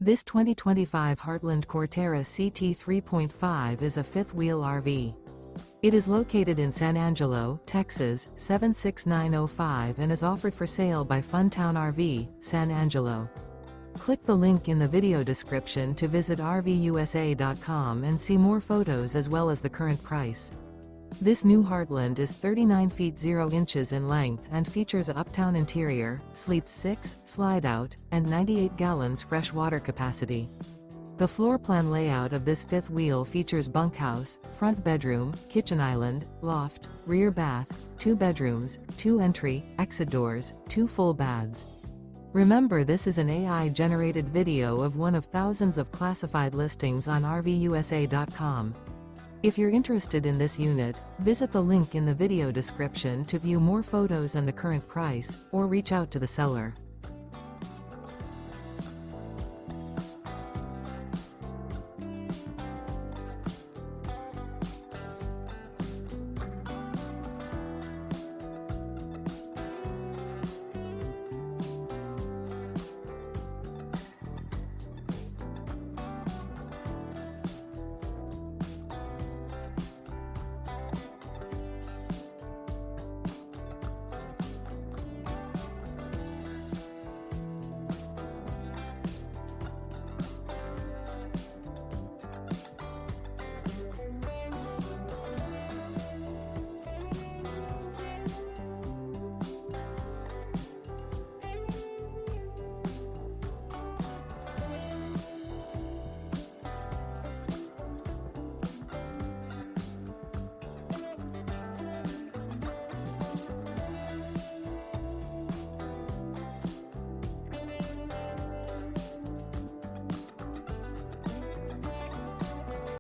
This 2025 Heartland Corterra CT3.5 is a fifth-wheel RV. It is located in San Angelo, Texas, 76905 and is offered for sale by Funtown RV, San Angelo. Click the link in the video description to visit RVUSA.com and see more photos as well as the current price. This new Heartland is 39 feet 0 inches in length and features a UPTOWN interior, sleeps 6, slide-out, and 98 gallons fresh water capacity. The floor plan layout of this fifth wheel features bunkhouse, front bedroom, kitchen island, loft, rear bath, 2 bedrooms, 2 entry, exit doors, 2 full baths. Remember, this is an AI-generated video of one of thousands of classified listings on RVUSA.com. If you're interested in this unit, visit the link in the video description to view more photos and the current price, or reach out to the seller.